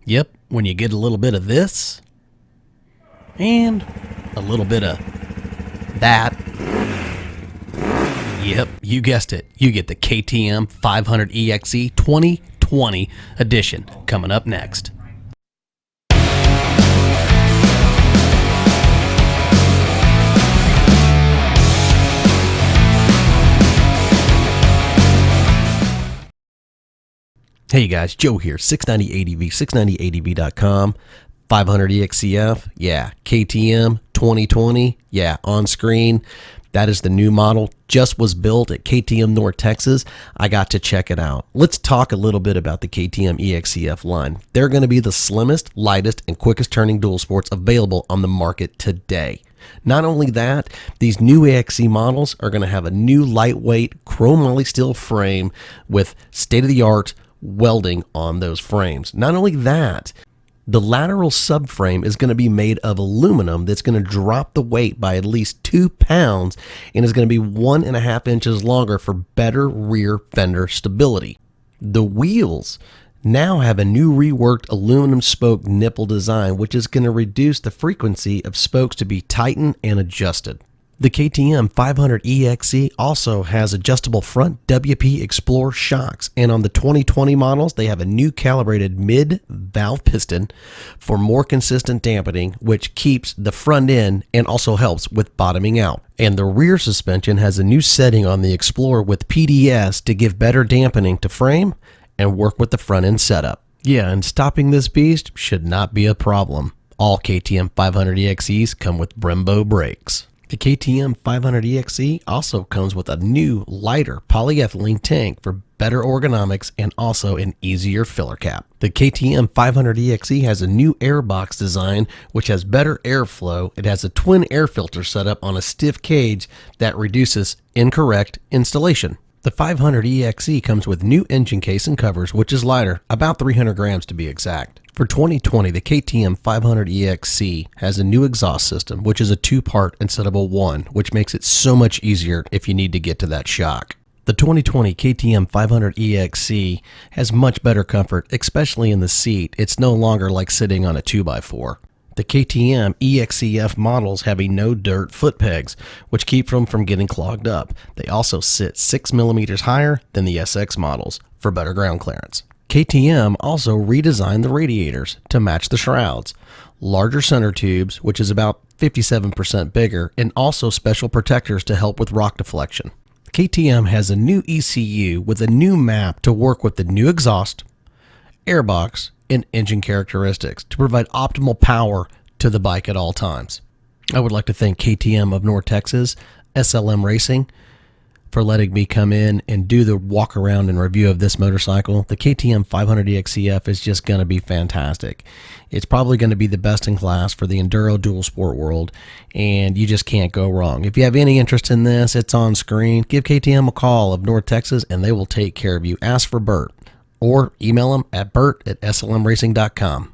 Yep, when you get a little bit of this and a little bit of that. Yep, you guessed it. You get the KTM 500 EXC 2020 edition coming up next. Hey guys, Joe here, 690ADV, 690ADV.com, 500 EXC-F, yeah, KTM 2020, yeah, on screen. That is the new model, just was built at KTM North Texas. I got to check it out. Let's talk a little bit about the KTM EXC-F line. They're going to be the slimmest, lightest, and quickest turning dual sports available on the market today. Not only that, these new EXC models are going to have a new lightweight chrome moly steel frame with state-of-the-art welding on those frames. Not only that, the lateral subframe is going to be made of aluminum that's going to drop the weight by at least 2 pounds and is going to be 1.5 inches longer for better rear fender stability. The wheels now have a new reworked aluminum spoke nipple design, which is going to reduce the frequency of spokes to be tightened and adjusted. The KTM 500 EXC also has adjustable front WP Explorer shocks, and on the 2020 models, they have a new calibrated mid-valve piston for more consistent dampening, which keeps the front end and also helps with bottoming out. And the rear suspension has a new setting on the Explorer with PDS to give better dampening to frame and work with the front end setup. Yeah, and stopping this beast should not be a problem. All KTM 500 EXCs come with Brembo Brakes. The KTM 500 EXC also comes with a new, lighter polyethylene tank for better ergonomics and also an easier filler cap. The KTM 500 EXC has a new airbox design which has better airflow. It has a twin air filter set up on a stiff cage that reduces incorrect installation. The 500 EXC comes with new engine case and covers, which is lighter, about 300 grams to be exact. For 2020, the KTM 500 EXC has a new exhaust system, which is a 2-part instead of a 1, which makes it so much easier if you need to get to that shock. The 2020 KTM 500 EXC has much better comfort, especially in the seat. It's no longer like sitting on a 2x4. The KTM EXC-F models have a no-dirt foot pegs, which keep them from getting clogged up. They also sit 6 millimeters higher than the SX models for better ground clearance. KTM also redesigned the radiators to match the shrouds, larger center tubes, which is about 57% bigger, and also special protectors to help with rock deflection. KTM has a new ECU with a new map to work with the new exhaust, airbox, and engine characteristics to provide optimal power to the bike at all times. I would like to thank KTM of North Texas, SLM Racing, for letting me come in and do the walk around and review of this motorcycle. The KTM 500 EXC-F is just going to be fantastic. It's probably going to be the best in class for the enduro dual sport world, and you just can't go wrong. If you have any interest in this, it's on screen. Give KTM a call of North Texas and they will take care of you. Ask for Bert or email them at bert@slmracing.com.